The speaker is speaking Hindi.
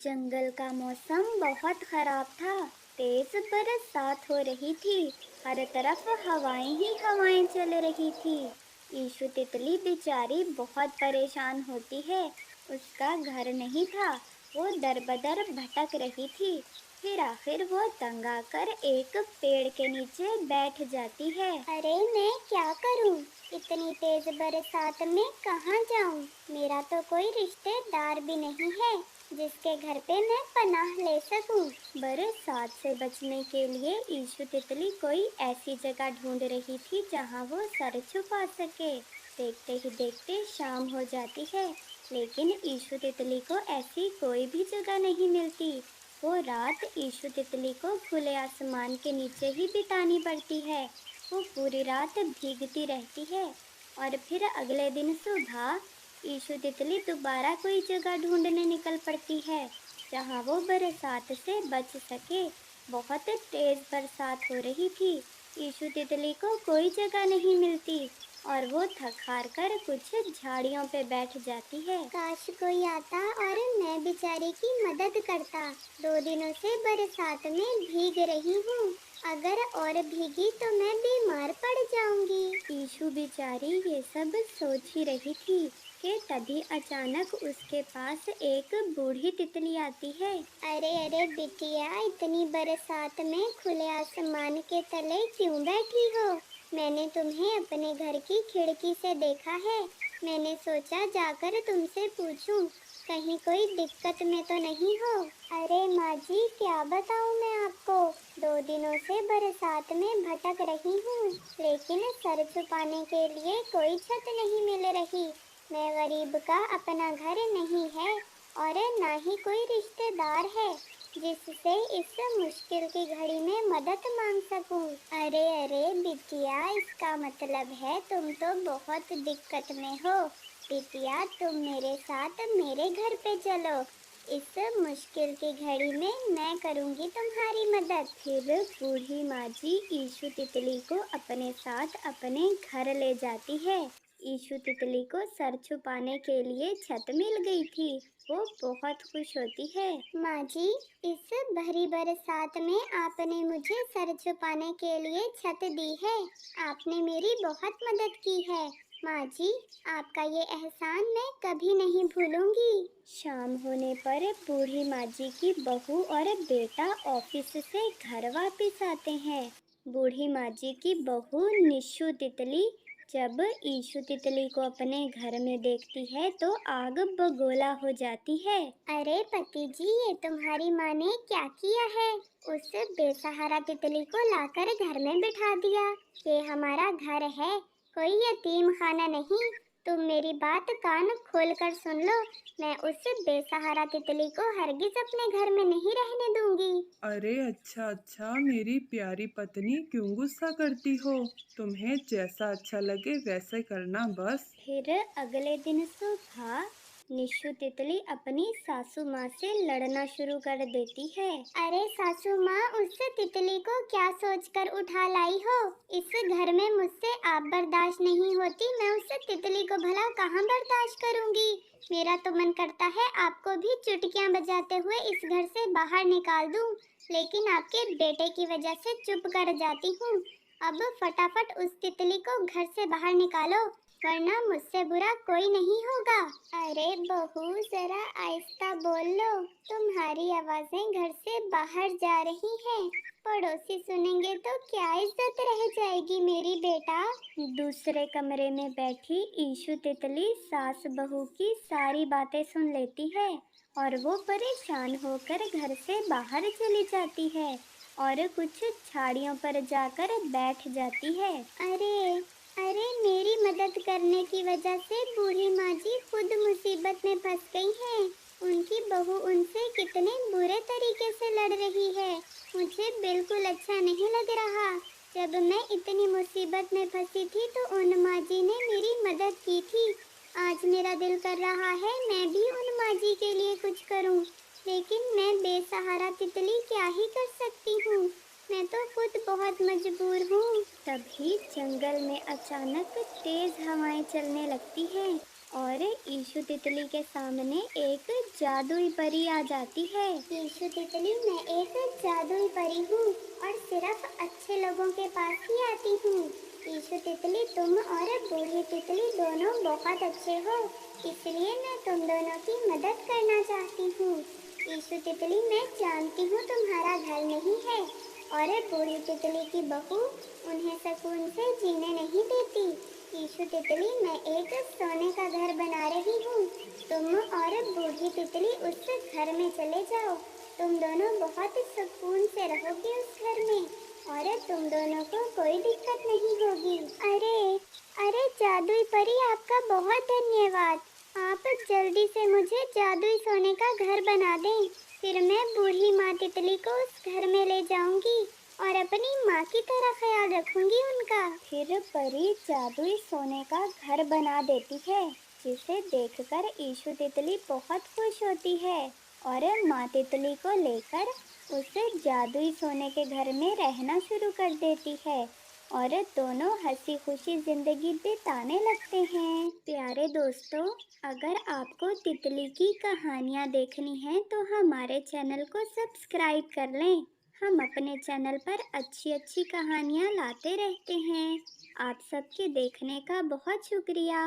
जंगल का मौसम बहुत खराब था। तेज बरसात हो रही थी। हर तरफ हवाएं ही हवाएं चल रही थी। ईशु तितली बेचारी बहुत परेशान होती है। उसका घर नहीं था। वो दर बदर भटक रही थी। फिर आखिर वो तंग आकर एक पेड़ के नीचे बैठ जाती है। अरे मैं क्या करूं? इतनी तेज बरसात में कहाँ जाऊं? मेरा तो कोई रिश्तेदार भी नहीं है जिसके घर पे मैं पनाह ले सकूं। बरसात से बचने के लिए ईशु तितली कोई ऐसी जगह ढूंढ रही थी जहां वो सर छुपा सके। देखते ही देखते शाम हो जाती है, लेकिन ईशु तितली को ऐसी कोई भी जगह नहीं मिलती। वो रात ईशु तितली को खुले आसमान के नीचे ही बितानी पड़ती है। वो पूरी रात भीगती रहती है और फिर अगले दिन सुबह ईशु तितली दोबारा कोई जगह ढूंढने निकल पड़ती है जहां वो बरसात से बच सके। बहुत तेज बरसात हो रही थी। ईशु तितली को कोई जगह नहीं मिलती और वो थक हार कर कुछ झाड़ियों पे बैठ जाती है। काश कोई आता और मैं बेचारी की मदद करता। 2 दिनों से बरसात में भीग रही हूँ। अगर और भीगी तो मैं बीमार पड़ जाऊंगी। ईशु बेचारी ये सब सोच ही रही थी कि तभी अचानक उसके पास एक बूढ़ी तितली आती है। अरे अरे बिटिया, इतनी बरसात में खुले आसमान के तले क्यों बैठी हो? मैंने तुम्हें अपने घर की खिड़की से देखा है। मैंने सोचा जाकर तुमसे पूछूं, कहीं कोई दिक्कत में तो नहीं हो? अरे माँ जी, क्या बताऊँ मैं आपको। 2 दिनों से बरसात में भटक रही हूँ, लेकिन सर छुपाने के लिए कोई छत नहीं मिल रही। मैं गरीब का अपना घर नहीं है और ना ही कोई रिश्तेदार है जिससे इस मुश्किल की घड़ी में मदद मांग सकूं। अरे अरे बिटिया, इसका मतलब है तुम तो बहुत दिक्कत में हो। बिटिया, तुम मेरे साथ मेरे घर पे चलो। इस मुश्किल की घड़ी में मैं करूंगी तुम्हारी मदद। फिर बूढ़ी माँ जी ईशु तितली को अपने साथ अपने घर ले जाती है। ईशु तितली को सर छुपाने के लिए छत मिल गई थी। वो बहुत खुश होती है। माँ जी, इस भरी बरसात में आपने मुझे सर छुपाने के लिए छत दी है। आपने मेरी बहुत मदद की है। माँ जी, आपका ये एहसान मैं कभी नहीं भूलूंगी। शाम होने पर बूढ़ी माँ जी की बहू और बेटा ऑफिस से घर वापस आते हैं। बूढ़ी माँ जी की बहू निशु तितली जब ईशु तितली को अपने घर में देखती है तो आग बगोला हो जाती है। अरे पति जी, ये तुम्हारी माँ ने क्या किया है? उस बेसहारा तितली को लाकर घर में बिठा दिया। ये हमारा घर है, कोई यतीम खाना नहीं। तुम मेरी बात कान खोल कर सुन लो। मैं उस बेसहारा तितली को हरगिज अपने घर में नहीं रहने दूंगी। अरे अच्छा अच्छा, मेरी प्यारी पत्नी, क्यों गुस्सा करती हो? तुम्हें जैसा अच्छा लगे वैसे करना बस। फिर अगले दिन सुबह निशु तितली अपनी सासू माँ से लड़ना शुरू कर देती है। अरे सासू माँ, उस तितली को क्या सोचकर उठा लाई हो? इस घर में मुझसे आप बर्दाश्त नहीं होती, मैं उस तितली को भला कहाँ बर्दाश्त करूँगी। मेरा तो मन करता है आपको भी चुटकियाँ बजाते हुए इस घर से बाहर निकाल दूँ, लेकिन आपके बेटे की वजह से चुप कर जाती हूँ। अब फटाफट उस तितली को घर से बाहर निकालो, वरना मुझसे बुरा कोई नहीं होगा। अरे बहू, जरा आहिस्ता बोल लो। तुम्हारी आवाजें घर से बाहर जा रही हैं। पड़ोसी सुनेंगे तो क्या इज्जत रह जाएगी मेरी बेटा। दूसरे कमरे में बैठी ईशु तितली सास बहू की सारी बातें सुन लेती है और वो परेशान होकर घर से बाहर चली जाती है और कुछ झाड़ियों पर जाकर बैठ जाती है। अरे अरे, मेरी मदद करने की वजह से बूढ़ी माँ जी खुद मुसीबत में फंस गई हैं। उनकी बहू उनसे कितने बुरे तरीके से लड़ रही है। मुझे बिल्कुल अच्छा नहीं लग रहा। जब मैं इतनी मुसीबत में फंसी थी तो उन माँ जी ने मेरी मदद की थी। आज मेरा दिल कर रहा है मैं भी उन माँ जी के लिए कुछ करूं, लेकिन मैं बेसहारा तितली क्या ही कर सकती हूँ। मैं तो खुद बहुत मजबूर हूँ। तभी जंगल में अचानक तेज हवाएं चलने लगती हैं और ईशु तितली के सामने एक जादुई परी आ जाती है। ईशु तितली, मैं एक जादुई परी हूँ और सिर्फ अच्छे लोगों के पास ही आती हूँ। ईशु तितली, तुम और बूढ़ी तितली दोनों बहुत अच्छे हो, इसलिए मैं तुम दोनों की मदद करना चाहती हूँ। ईशु तितली, मैं जानती हूँ तुम्हारा घर नहीं है और बूढ़ी तितली की बहू उन्हें सुकून से जीने नहीं देती। ईशु तितली, मैं एक सोने का घर बना रही हूँ, तुम और बूढ़ी तितली उस घर में चले जाओ। तुम दोनों बहुत सुकून से रहोगे उस घर में और तुम दोनों को कोई दिक्कत नहीं होगी। अरे अरे जादुई परी, आपका बहुत धन्यवाद। आप जल्दी से मुझे जादुई सोने का घर बना दें, फिर मैं बूढ़ी माँ तितली को उस घर में ले जाऊंगी और अपनी माँ की तरह ख्याल रखूंगी उनका। फिर परी जादुई सोने का घर बना देती है, जिसे देखकर ईशु तितली बहुत खुश होती है और माँ तितली को लेकर उस जादुई सोने के घर में रहना शुरू कर देती है और दोनों हंसी खुशी जिंदगी बिताने लगते हैं। प्यारे दोस्तों, अगर आपको तितली की कहानियाँ देखनी हैं तो हमारे चैनल को सब्सक्राइब कर लें। हम अपने चैनल पर अच्छी अच्छी कहानियाँ लाते रहते हैं। आप सबके देखने का बहुत शुक्रिया।